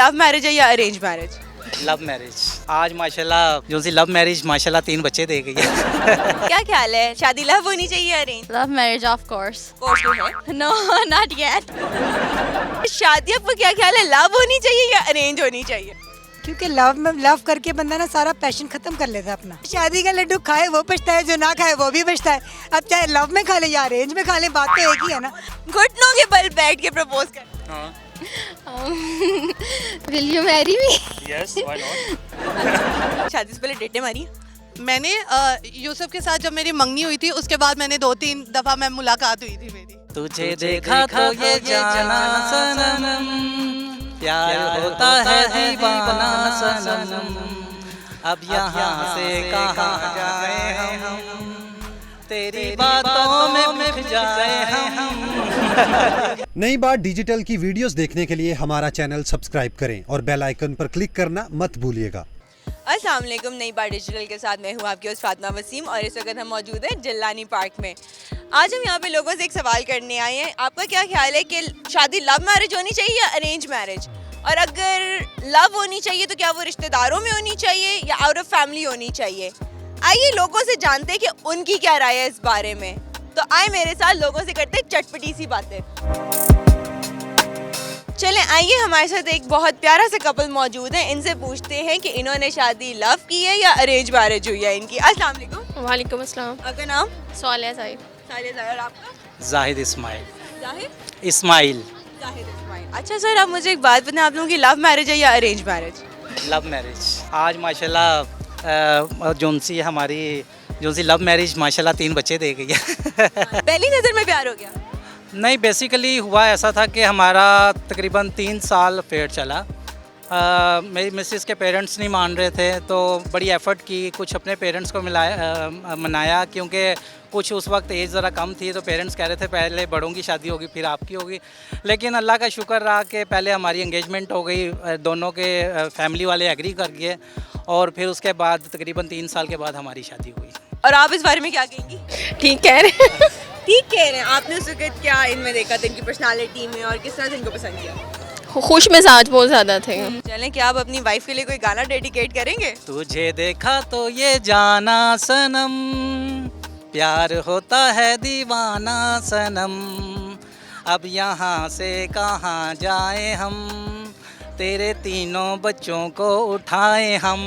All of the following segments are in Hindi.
लव मैरिज है या अरेंज मैरिज? Love marriage. आज माशाल्लाह जो सी लव मैरिज माशाल्लाह 3 बच्चे दे गई है। क्या ख्याल है, शादी लव होनी चाहिए या arrange? Love marriage, of course. Course तो है। No, not yet. शादी आपको क्या ख्याल है, लव होनी चाहिए या अरेंज होनी चाहिए? क्योंकि लव करके बंदा ना सारा पैशन खत्म कर लेता है अपना। शादी का लड्डू खाए वो पछता है, जो ना खाए वो भी पछता है। अब चाहे लव में खा ले या अरेंज में खा ले, बात तो एक ही है ना। घुटनों के बल बैठ के प्रपोज कर। हाँ। Will you marry me? Yes, why not? शादी से पहले डेटें मारी? मैंने यूसुफ के साथ जब मेरी मंगनी हुई थी उसके बाद मैंने 2-3 दफा मैं मुलाकात हुई थी मेरी। तुझे देखा तो ये जाना सनम, प्यार होता है दीवाना सनम, अब यहाँ से कहाँ जाए हम, तेरी बातों में बिक जाए हम। नई बात डिजिटल की वीडियोस देखने के लिए हमारा चैनल सब्सक्राइब करें और बेल आइकन पर क्लिक करना मत भूलिएगा। अस्सलाम वालेकुम, नई बात डिजिटल के साथ मैं हूँ आपकी होस्ट फातिमा वसीम और इस वक्त हम मौजूद हैं जिलानी पार्क में। आज हम यहाँ पे लोगों से एक सवाल करने आए हैं, आपका क्या ख्याल है कि शादी लव मैरिज होनी चाहिए या अरेंज मैरिज? और अगर लव होनी चाहिए तो क्या वो रिश्तेदारों में होनी चाहिए या आउट ऑफ फैमिली होनी चाहिए? आइए लोगों से जानते हैं कि उनकी क्या राय है इस बारे में। तो आए मेरे साथ लोगों से करते हैं चटपटी सी बातें। चलें आइए, हमारे साथ एक बहुत प्यारा सा कपल मौजूद है, इनसे पूछते हैं कि इन्होंने शादी लव की है या अरेंज मैरिज हुई है इनकी। अस्सलाम वालेकुम। वालेकुम अस्सलाम। आपका नाम? सालिया साहिब। सालिया साहिब। और आपका? जाहिद इस्माइल। जाहिद इस्माइल। जाहिद इस्माइल। अच्छा सर, आप मुझे एक बात बताएं, आप लोगों की लव मैरिज है या अरेंज मैरिज? Love marriage. आज माशाल्लाह जोन सी लव मैरिज माशाल्लाह 3 बच्चे दे गई है। पहली नजर में प्यार हो गया? नहीं, बेसिकली हुआ ऐसा था कि हमारा तकरीबन 3 साल अफेयर चला। मेरी मिसेस के पेरेंट्स नहीं मान रहे थे, तो बड़ी एफ़र्ट की, कुछ अपने पेरेंट्स को मनाया, क्योंकि कुछ उस वक्त एज ज़रा कम थी, तो पेरेंट्स कह रहे थे पहले बड़ों की शादी होगी फिर आपकी होगी। लेकिन अल्लाह का शुक्र रहा कि पहले हमारी एंगेजमेंट हो गई, दोनों के फैमिली वाले एग्री कर गए और फिर उसके बाद तकरीबन 3 साल के बाद हमारी शादी हुई। और आप इस बारे में क्या कहेंगी? ठीक कह रहे हैं। ठीक कह रहे हैं। आपने उस वक्त क्या इनमें देखा था, इनकी पर्सनालिटी में, और किस तरह से इनको पसंद किया? खुश मिजाज बहुत ज्यादा थे। चलें, क्या आप अपनी वाइफ के लिए कोई गाना डेडिकेट करेंगे? तुझे देखा तो ये जाना सनम, प्यार होता है दीवाना सनम, अब यहाँ से कहाँ जाए हम, तेरे 3 बच्चों को उठाए हम।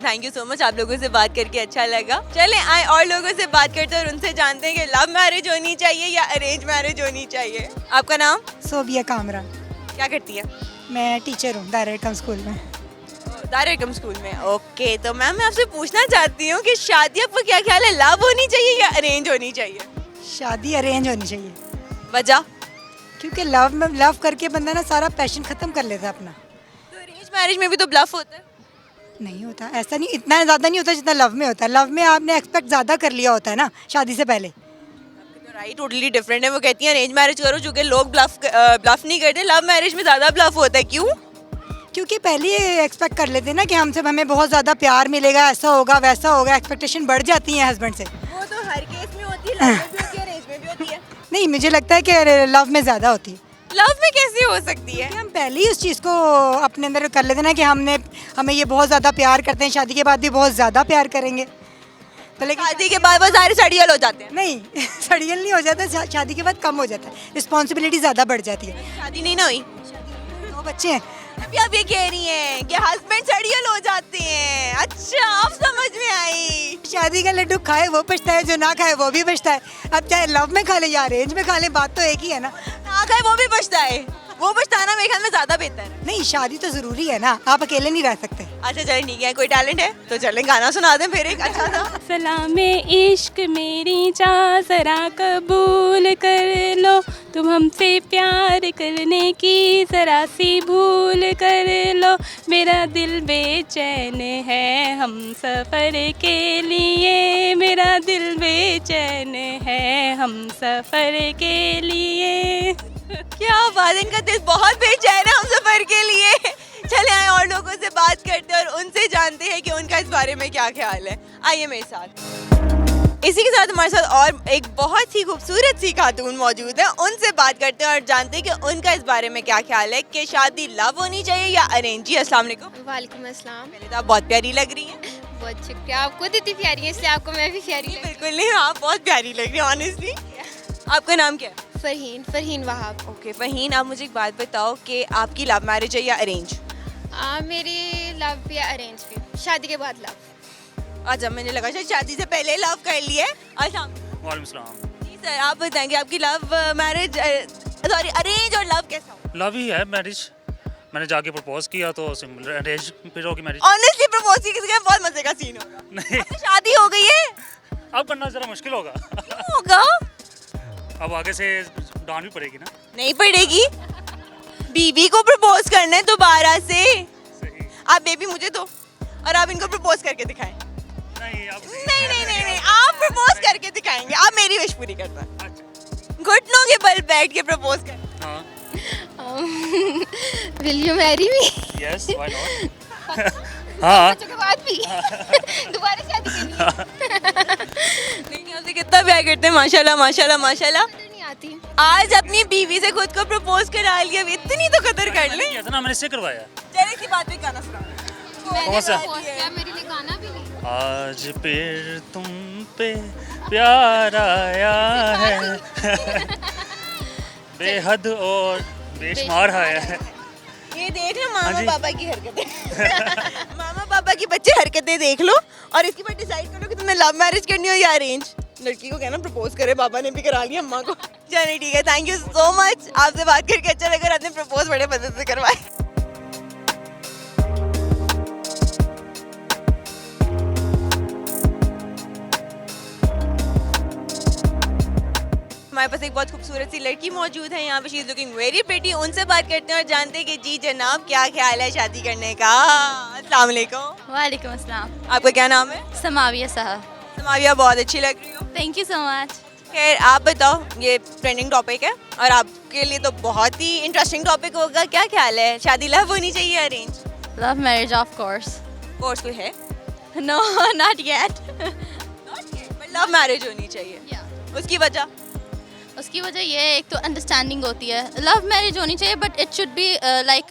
थैंक यू सो मच, आप लोगों से बात करके अच्छा लगा। चलें आए और लोगों से बात करते हैं और उनसे जानते हैं कि लव मैरिज होनी चाहिए या अरेंज मैरिज होनी चाहिए। आपका नाम? सोबिया कामरा। क्या करती है? मैं टीचर हूँ दारुल स्कूल में। दारुल स्कूल में। ओके, तो मैम मैं आपसे पूछना चाहती हूँ कि शादी आपको क्या ख्याल है, लव होनी चाहिए या अरेंज होनी चाहिए? शादी अरेंज होनी चाहिए। वजह? क्योंकि लव करके बंदा ना सारा पैशन खत्म कर लेता है अपना। तो अरेंज मैरिज में भी तो ब्लफ होता है। नहीं होता ऐसा, नहीं, इतना ज़्यादा नहीं होता जितना लव में होता है। लव में आपने एक्सपेक्ट ज़्यादा कर लिया होता है ना शादी से पहले। राइट, टोटली डिफरेंट है। वो कहती हैं अरेंज मैरिज करो, चूँकि लोग ब्लफ नहीं करते, लव मैरिज में ज़्यादा ब्लफ होता है। क्यों? क्योंकि पहले एक्सपेक्ट कर लेते हैं ना कि हमसे हमें बहुत ज़्यादा प्यार मिलेगा, ऐसा होगा वैसा होगा, एक्सपेक्टेशन बढ़ जाती है हस्बैंड से। वो तो हर केस में होती है, लव में भी होती है, अरेंज में भी होती है। नहीं, मुझे लगता है कि लव में ज़्यादा होती है। लव में कैसे हो सकती है? हम पहले ही उस चीज़ को अपने अंदर कर लेते ना कि हमें ये बहुत ज़्यादा प्यार करते हैं, शादी के बाद भी बहुत ज़्यादा प्यार करेंगे। तो लेकिन शादी के बाद वो सारे सड़ियल हो जाते हैं। नहीं, सड़ियल नहीं हो जाता, शादी के बाद कम हो जाता है, रिस्पॉन्सिबिलिटी ज़्यादा बढ़ जाती है। शादी नहीं ना हुई, 2 बच्चे हैं। अभी आप ये कह रही हैं कि हस्बैंड सड़ियल हो जाते हैं। अच्छा, आप समझ में आई। शादी का लड्डू खाए वो पछता है, जो ना खाए वो भी पछता है। अब चाहे लव में खा ले या अरेंज में खा ले, बात तो एक ही है ना। ना खाए वो भी पछता है, वो पछताना मेरे ख्याल में ज्यादा बेहतर है। नहीं, शादी तो ज़रूरी है ना, आप अकेले नहीं रह सकते। अच्छा चलें, ठीक है, कोई टैलेंट है तो चलें गाना सुना दें फिर एक अच्छा सा। सलामे इश्क मेरी जान जरा कबूल कर लो, तुम हमसे प्यार करने की जरा सी भूल कर लो, मेरा दिल बेचैन है हम सफ़र के लिए, मेरा दिल बेचैन है हम सफ़र के लिए। क्या बात है, इनका दिल बहुत बेचैन है हम सफर के लिए। चले आए और लोगों से बात करते हैं और उनसे जानते हैं कि उनका इस बारे में क्या ख्याल है। आइए मेरे साथ। इसी के साथ हमारे साथ और एक बहुत ही खूबसूरत सी खातून मौजूद है, उनसे बात करते हैं और जानते हैं कि उनका इस बारे में क्या ख्याल है कि शादी लव होनी चाहिए या अरेंज। जी अस्सलाम वालेकुम। वालेकुम अस्सलाम। पहले तो आप बहुत प्यारी लग रही हैं। बहुत शुक्रिया, आपको इतनी प्यारी है इसलिए आपको मैं भी प्यारी लगी। बिल्कुल नहीं, आप बहुत प्यारी लग रही हैं ऑनेस्टली। आपका नाम क्या है? फरहीन वहाब। ओके फहीन, आप मुझे एक बात बताओ कि आपकी लव मैरिज है या अरेंज? मेरी लव भी है, अरेंज भी, शादी के बाद लव। अच्छा, मैंने लगा शायद शादी से पहले लव कर लिया है। अच्छा वालेकुम सलाम। जी सर, आप बताएंगे आपकी लव मैरिज सॉरी अरेंज और लव कैसा हो? लव ही है मैरिज, मैंने जाके प्रपोज किया तो सिंपल अरेंज फिर होगी मैरिज। ऑनेस्टली प्रपोज की किसी का बहुत मजे का सीन होगा। नहीं, आपकी शादी हो गई है? अब करना जरा मुश्किल होगा। क्यों होगा? अब आगे से डांट भी पड़ेगी ना। नहीं पड़ेगी, बीवी को प्रपोज करना है दोबारा से। सही। आप बेबी मुझे दो और आप इनको प्रपोज करके दिखाएं। नहीं अब नहीं, आप प्रपोज करके दिखाएंगे। आप मेरी विश पूरी करना है। अच्छा। घुटनों के बल बैठ के प्रपोज कर। हाँ will you marry me? Yes why not. हाँ बच्चों के बाद भी दोबारा शादी करनी है। देखिए आपसे कितना प्यार करते हैं, माशाल्लाह माशाल्लाह माशाल्लाह। कदर नहीं आती। आज अपनी बीवी से खुद को प्रपोज करा लिया, इतनी तो कदर कर ले। किया था ना, मैंने इससे करवाया। चलिए इसी बात पे गाना सुना। कौन सा? क्या मेरे लिए गाना भी नहीं? आज फिर तुम पे प्यार आया है, बेहद और बेशुमार आया है। ये देख लो मामा हाँ जी। पापा की हरकतें। मामा पापा की बच्चे हरकतें देख लो और इसके बाद डिसाइड करो कि तुम्हें लव मैरिज करनी हो या अरेंज। लड़की को कहना प्रपोज करे, पापा ने भी करा लिया अम्मा को। चलिए ठीक है, थैंक यू सो मच, आपसे बात करके अच्छा लगा। आपने प्रपोज बड़े मदद से करवाए। हमारे पास एक बहुत खूबसूरत सी लड़की मौजूद है यहाँ पे, she is looking very pretty. उनसे बात करते हैं और जानते हैं कि जी जनाब क्या ख्याल है शादी करने का। अस्सलाम वालेकुम। वालेकुम अस्सलाम। आपका क्या नाम है? समाविया साहब। समाविया, बहुत अच्छी लग रही हो। Thank you so much. खैर आप बताओ, ये ट्रेंडिंग टॉपिक है और आपके लिए तो बहुत ही इंटरेस्टिंग टॉपिक होगा। क्या ख्याल है, शादी लव होनी चाहिए arrange? Love marriage of course. Course कोई है? No not yet. Love marriage होनी चाहिए। उसकी वजह? उसकी वजह ये है, एक तो अंडरस्टैंडिंग होती है। लव मैरिज होनी चाहिए but it should be like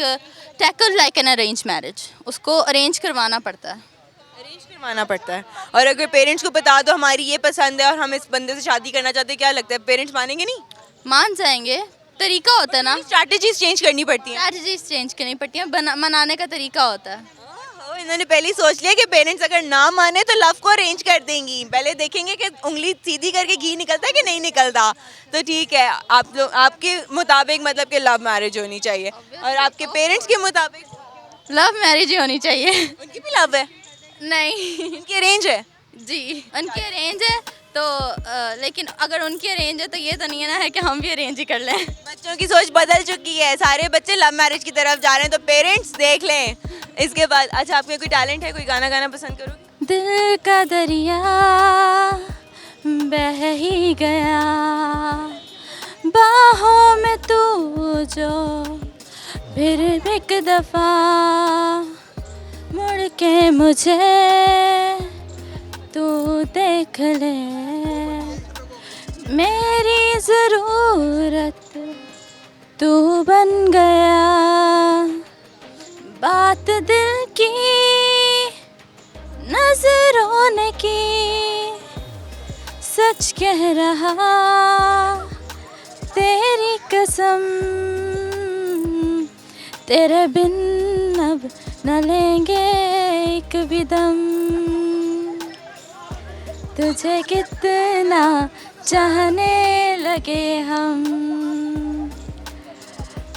tackle like an arrange marriage. उसको अरेंज करवाना पड़ता है। अरेंज करवाना पड़ता है। और अगर पेरेंट्स को बता दो हमारी ये पसंद है और हम इस बंदे से शादी करना चाहते हैं, क्या लगता है पेरेंट्स मानेंगे नहीं? मान जाएंगे, तरीका होता है ना। स्ट्रैटेजीज चेंज करनी पड़ती हैं। स्ट्रैटेजीज चेंज करनी पड़ती हैं, मनाने का तरीका होता है। ओहो, इन्होंने पहले ही सोच लिया कि पेरेंट्स अगर ना माने तो लव को अरेंज कर देंगी। पहले देखेंगे कि उंगली सीधी करके घी निकलता है कि नहीं निकलता। तो ठीक है, आप लोग आपके मुताबिक मतलब कि लव मैरिज होनी चाहिए और आपके पेरेंट्स के मुताबिक लव मैरिज ही होनी चाहिए। उनकी भी लव है? नहीं उनकी अरेंज है? जी, उनकी अरेंज है तो लेकिन अगर उनकी अरेंज है तो ये तो नहीं है ना है कि हम भी अरेंज ही कर लें। बच्चों की सोच बदल चुकी है, सारे बच्चे लव मैरिज की तरफ जा रहे हैं, तो पेरेंट्स देख लें इसके बाद। अच्छा, आपके कोई टैलेंट है, कोई गाना गाना पसंद करोगे? दिल का दरिया बह ही गया, बाहों में तू जो फिर एक दफा मुड़ के मुझे तू देख ले, मेरी ज़रूरत तू बन गया, बात दिल की नजरों ने की, सच कह रहा तेरी कसम, तेरे बिन अब न लेंगे एक भी दम, तुझे कितना चाहने लगे हम,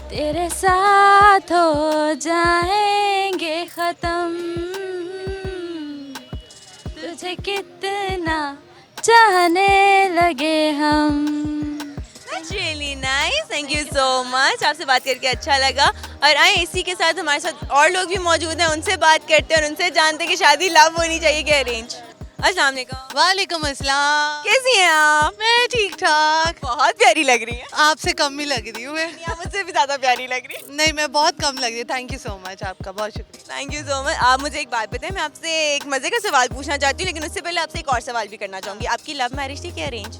तेरे साथ हो जाएंगे ख़त्म, तुझे कितना चाहने लगे हम। That's really nice. Thank you so much. आपसे बात करके अच्छा लगा। और आए इसी के साथ हमारे साथ और लोग भी मौजूद हैं, उनसे बात करते हैं और उनसे जानते हैं कि शादी लव होनी चाहिए कि अरेंज। अस्सलाम वालेकुम। वालेकुम अस्सलाम। कैसी हैं आप? मैं ठीक ठाक। बहुत प्यारी लग रही हैं। आपसे कम ही लग रही हूँ मैं। आप मुझसे भी ज़्यादा प्यारी लग रही हैं। नहीं, मैं बहुत कम लग रही हूँ। थैंक यू सो मच, आपका बहुत शुक्रिया। Thank you so much. आप मुझे एक बात बताएं, मैं आपसे एक मज़े का सवाल पूछना चाहती हूँ, लेकिन उससे पहले आपसे एक और सवाल भी करना चाहूँगी। आपकी लव मैरिज थी कि अरेंज?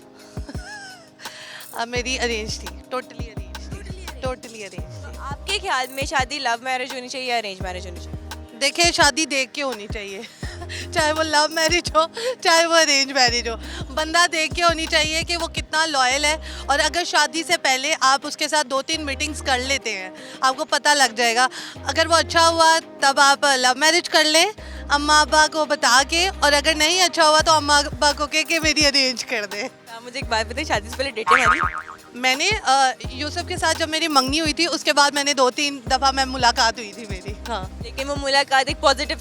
मेरी अरेंज थी, टोटली अरेंज थी, टोटली अरेंज थी। आपके ख्याल में शादी लव मैरिज होनी चाहिए या अरेंज मैरिज होनी चाहिए? देखिए, शादी देख के होनी चाहिए चाहे वो लव मैरिज हो चाहे वो अरेंज मैरिज हो। बंदा देख के होनी चाहिए कि वो कितना लॉयल है, और अगर शादी से पहले आप उसके साथ 2-3 मीटिंग्स कर लेते हैं, आपको पता लग जाएगा। अगर वो अच्छा हुआ तब आप लव मैरिज कर लें अम्मा अब्बा को बता के, और अगर नहीं अच्छा हुआ तो अम्मा अब्बा को कह के मेरी अरेंज कर दें। आप मुझे एक बात बताइए, शादी से पहले डेटें मारी? मैंने यूसुफ के साथ जब मेरी मंगनी हुई थी उसके बाद मैंने 2-3 दफ़ा मैं मुलाकात हुई थी मेरी। हाँ, लेकिन वो मुलाकात एक पॉजिटिव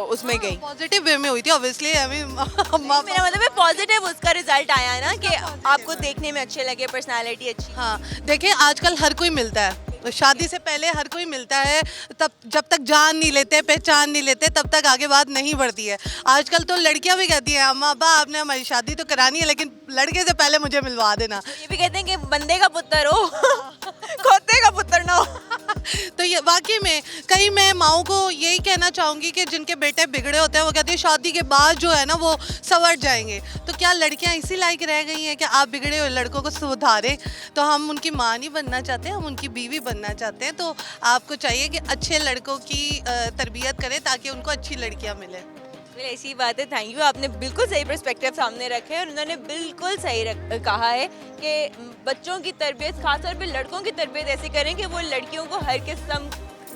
उसमें गई। पॉजिटिव वे में हुई थी ऑब्वियसली। अम्मा मेरा मतलब है पॉजिटिव उसका रिजल्ट आया ना, कि आपको देखने में अच्छे लगे, पर्सनालिटी अच्छी। हाँ, देखिए आजकल हर कोई मिलता है, तो शादी से पहले हर कोई मिलता है, तब जब तक जान नहीं लेते, पहचान नहीं लेते, तब तक आगे बात नहीं बढ़ती है। आजकल तो लड़कियां भी कहती हैं अम्मा अब्बा आपने हमारी शादी तो करानी है, लेकिन लड़के से पहले मुझे मिलवा देना। ये भी कहते हैं कि बंदे का पुत्र हो खोते का पुत्र ना हो। तो ये वाकई में कई, मैं माओं को यही कहना चाहूँगी कि जिनके बेटे बिगड़े होते हैं वो कहती है शादी के बाद जो है ना वो संवर जाएंगे। तो क्या लड़कियाँ इसी लायक रह गई हैं कि आप बिगड़े हुए लड़कों को सुधारें? तो हम उनकी माँ नहीं बनना चाहते, हम उनकी बीवी बनना चाहते हैं। तो आपको चाहिए कि अच्छे लड़कों की तरबियत करें ताकि उनको अच्छी लड़कियाँ मिलें। ऐसी बात है। थैंक यू, आपने बिल्कुल सही पर्सपेक्टिव सामने रखे हैं, और उन्होंने बिल्कुल सही कहा है कि बच्चों की तरबियत, खासतौर पे लड़कों की तरबियत ऐसे करें कि वो लड़कियों को हर किस्म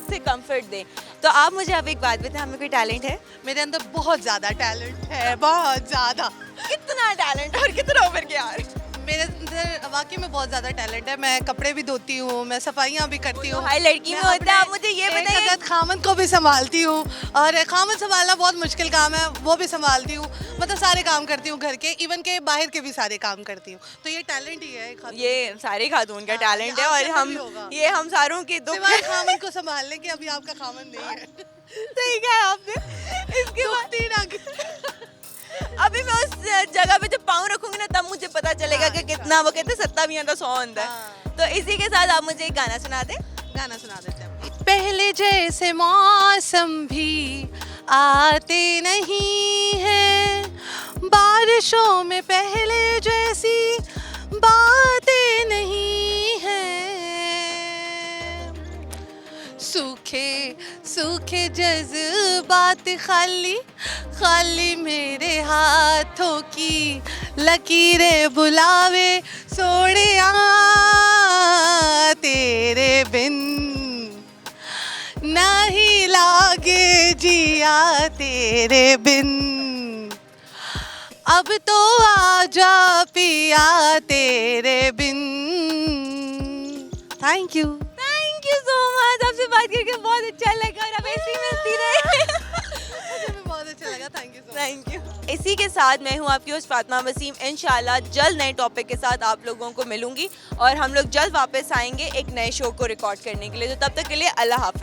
से कंफर्ट दें। तो आप मुझे अब एक बात बताएं, हमें कोई टैलेंट है? मेरे अंदर बहुत ज़्यादा टैलेंट है, बहुत ज़्यादा। कितना टैलेंट और कितना उम्र के यार? मेरे अंदर वाकई में बहुत ज़्यादा टैलेंट है। मैं कपड़े भी धोती हूँ, मैं सफाइयाँ भी करती हूँ। हर लड़की में होता है। आप मुझे ये बताइए, खामन को भी संभालती हूँ, और खामन संभालना बहुत मुश्किल काम है, वो भी संभालती हूँ। मतलब सारे काम करती हूँ, घर के इवन के बाहर के भी सारे काम करती हूँ। तो ये टैलेंट ही है, ये सारे खातून का टैलेंट है, और हम सारों के दुख खामन को संभालने के। अभी आपका खामन नहीं है। सही कहा आपने। इसके बाद अभी मैं उस जगह पे जब पाँव रखूंगी ना, तब मुझे पता चलेगा कि कितना, वो कहते 7 भी आता 100 अंदर। तो इसी के साथ आप मुझे एक गाना सुना दें। गाना सुना देते हैं। पहले जैसे मौसम भी आते नहीं है, बारिशों में पहले जैसी बातें नहीं है, सूखे सूखे जज्बात खाली खाली मेरे हाथों की लकीरें बुलावे सोनिया तेरे बिन नहीं लागे जिया तेरे बिन, अब तो आजा पिया तेरे बिन। Thank you so much. आपसे बात करके बहुत अच्छा लगा, और अब ऐसे ही मिलती रहे। मुझे भी बहुत अच्छा लगा। Thank you so much. Thank you. इसी के साथ मैं हूँ आपकी होस्ट फातिमा वसीम। इंशाल्लाह जल्द नए टॉपिक के साथ आप लोगों को मिलूंगी, और हम लोग जल्द वापस आएंगे एक नए शो को रिकॉर्ड करने के लिए। तो तब तक के लिए अल्लाह हाफ़िज़।